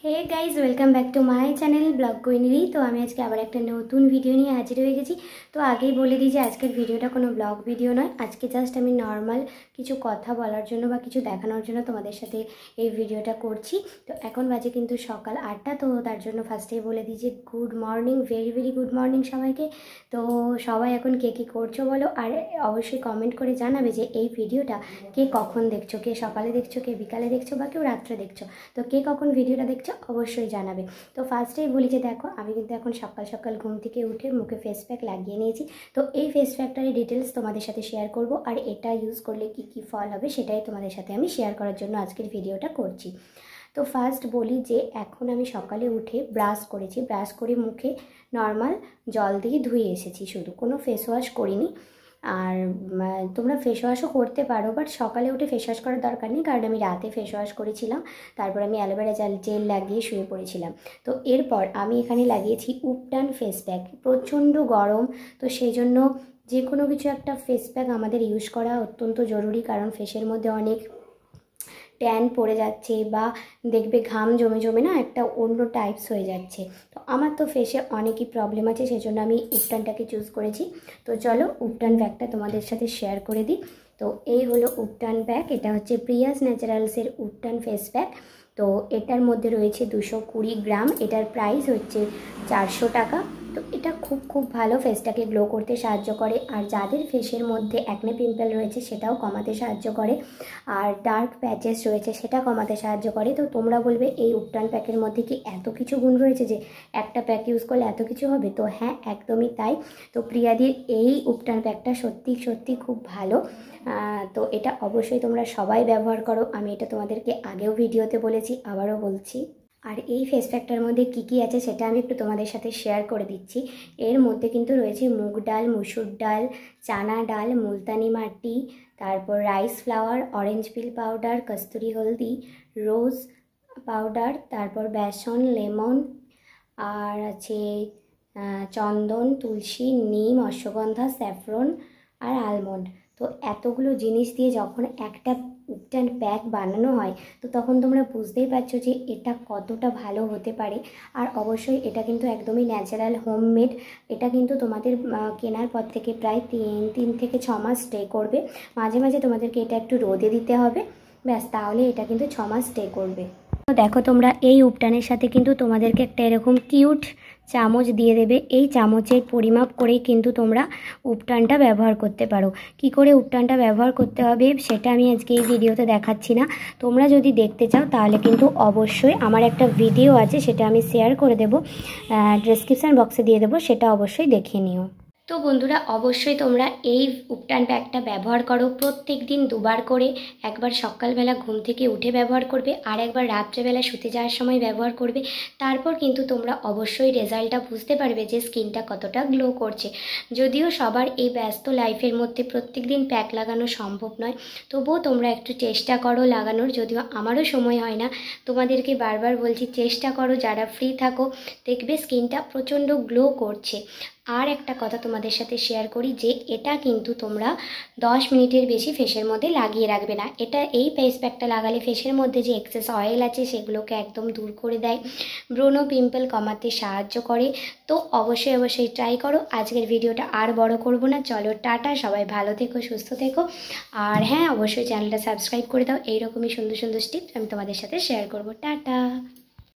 Hey guys welcome back to my channel vlog কুইনেরি। তো আমি আজকে আবার একটা নতুন ভিডিও নিয়ে হাজির হয়ে গেছি। তো আগেই বলে দিই যে আজকের ভিডিওটা কোনো ব্লগ ভিডিও নয়, আজকে জাস্ট আমি নর্মাল কিছু কথা বলার জন্য বা কিছু দেখানোর জন্য তোমাদের সাথে এই ভিডিওটা করছি। তো এখন বাজে কিন্তু সকাল 8টা। তো তার জন্য ফার্স্টেই বলে দিই যে good morning, very very good morning সবাইকে। তো সবাই এখন কে কী করছো বলো, আর অবশ্যই কমেন্ট করে জানাবে যে এই ভিডিওটা কে কখন দেখছো, কে সকালে দেখছো, কে বিকালে দেখছো বা কেউ রাত্রে দেখছো। তো কে কখন ভিডিওটা দেখছো অবশ্যই জানাবে। তো ফার্স্টেই বলি যে দেখো আমি কিন্তু এখন সকাল সকাল ঘুম থেকে উঠে মুখে ফেস প্যাক লাগিয়ে নিয়েছি। তো এই ফেস প্যাকটার ডিটেলস তোমাদের সাথে শেয়ার করব, আর এটা ইউজ করলে কি কি ফল হবে সেটাই তোমাদের সাথে আমি শেয়ার করার জন্য আজকের ভিডিওটা করছি। তো ফার্স্ট বলি যে এখন আমি সকালে উঠে ব্রাশ করেছি, ব্রাশ করে মুখে নর্মাল জল দিয়ে ধুয়ে এসেছি, শুধু কোনো ফেস ওয়াশ করিনি। আর তোমরা ফেস ওয়াশও করতে পারো, বাট সকালে উঠে ফেস ওয়াশ করার দরকার নেই, কারণ আমি রাতে ফেস ওয়াশ করেছিলাম, তারপর আমি অ্যালোভেরা জেল লাগিয়ে শুয়ে পড়েছিলাম। তো এরপর আমি এখানে লাগিয়েছি উপটান ফেস প্যাক। প্রচণ্ড গরম, তো সেই জন্য যে কোনো কিছু একটা ফেস প্যাক আমাদের ইউজ করা অত্যন্ত জরুরি, কারণ ফেসের মধ্যে অনেক ট্যান পড়ে যাচ্ছে বা দেখবে ঘাম জমে জমে না একটা অন্য টাইপস হয়ে যাচ্ছে। তো আমার তো ফেসে অনেকই প্রবলেম আছে, সেই জন্য আমি উপটানটাকে চুজ করেছি। তো চলো উপটান প্যাকটা তোমাদের সাথে শেয়ার করে দিই। তো এই হলো উপটান প্যাক, এটা হচ্ছে প্রিয়াস ন্যাচারালসের উপটান ফেস প্যাক। তো এটার মধ্যে রয়েছে 220 গ্রাম, এটার প্রাইস হচ্ছে 400 টাকা। তো এটা খুব ভালো, ফেসটাকে গ্লো করতে সাহায্য করে, আর যাদের ফেসের মধ্যে অ্যাকনে পিম্পল রয়েছে সেটাও কমাতে সাহায্য করে, আর ডার্ক প্যাচেস রয়েছে সেটা কমাতে সাহায্য করে। তো তোমরা বলবে এই উপটান প্যাকের মধ্যে কি এত কিছু গুণ রয়েছে যে একটা প্যাক ইউজ করলে এত কিছু হবে? তো হ্যাঁ, একদমই তাই। তো প্রিয়াদির এই উপটান প্যাকটা সত্যি খুব ভালো। তো এটা অবশ্যই তোমরা সবাই ব্যবহার করো, আমি এটা তোমাদেরকে আগেও ভিডিওতে বলেছি, আবারও বলছি। আর এই ফেস প্যাকটার মধ্যে কী কী আছে সেটা আমি একটু তোমাদের সাথে শেয়ার করে দিচ্ছি। এর মধ্যে কিন্তু রয়েছে মুগ ডাল, মুসুর ডাল, চানা ডাল, মুলতানি মাটি, তারপর rice flour, orange peel powder, কস্তুরি হলদি, রোজ পাউডার, তারপর বেসন, লেমন, আর আছে চন্দন, তুলসী, নিম, অশ্বগন্ধা, স্যাফরন আর আলমন্ড। তো এতগুলো জিনিস দিয়ে যখন একটা উপটান প্যাক বানানো হয়, তো তখন তোমরা বুঝতেই পারছো যে এটা কতটা ভালো হতে পারে। আর অবশ্যই এটা কিন্তু একদমই ন্যাচারাল হোমমেড। এটা কিন্তু তোমাদের কেনার পর থেকে প্রায় 3 থেকে 6 মাস স্টে করবে। মাঝে মাঝে তোমাদেরকে এটা একটু রোদে দিতে হবে, ব্যাস, তাহলে এটা কিন্তু 6 মাস স্টে করবে। তো দেখো তোমরা এই উপটানের সাথে কিন্তু তোমাদেরকে একটা এরকম কিউট চামচ দিয়ে দেবে। এই চামচের পরিমাপ করেই কিন্তু তোমরা উপটানটা ব্যবহার করতে পারো। কি করে উপটানটা ব্যবহার করতে হবে সেটা আমি আজকে এই ভিডিওতে দেখাচ্ছি না। তোমরা যদি দেখতে চাও তাহলে কিন্তু অবশ্যই আমার একটা ভিডিও আছে, সেটা আমি শেয়ার করে দেবো, ডেসক্রিপশান বক্সে দিয়ে দেবো, সেটা অবশ্যই দেখে নিও। তো বন্ধুরা, অবশ্যই তোমরা এই উপটান প্যাকটা ব্যবহার করো প্রত্যেক দিন 2বার করে। একবার সকালবেলা ঘুম থেকে উঠে ব্যবহার করবে, আর একবার রাত্রেবেলা শুতে যাওয়ার সময় ব্যবহার করবে। তারপর কিন্তু তোমরা অবশ্যই রেজাল্টটা বুঝতে পারবে যে স্কিনটা কতটা গ্লো করছে। যদিও সবার এই ব্যস্ত লাইফের মধ্যে প্রত্যেক দিন প্যাক লাগানো সম্ভব নয়, তবুও তোমরা একটু চেষ্টা করো লাগানোর। যদিও আমারও সময় হয় না, তোমাদেরকে বারবার বলছি চেষ্টা করো, যারা ফ্রি থাকো দেখবে স্কিনটা প্রচণ্ড গ্লো করছে। আর একটা কথা তোমাদের সাথে শেয়ার করি যে এটা কিন্তু তোমরা 10 মিনিটের বেশি ফেসের মধ্যে লাগিয়ে রাখবে না। এই ফেস প্যাকটা লাগালে ফেসের মধ্যে যে এক্সেস অয়েল আছে সেগুলোকে একদম দূর করে দেয়, ব্রণ পিম্পল কমাতে সাহায্য করে। তো অবশ্যই ট্রাই করো। আজকের ভিডিওটা আর বড় করব না, চলো টাটা, সবাই ভালো থেকো, সুস্থ থেকো। আর হ্যাঁ, অবশ্যই চ্যানেলটা সাবস্ক্রাইব করে দাও, এইরকমই সুন্দর টিপস আমি তোমাদের সাথে শেয়ার করব। টাটা।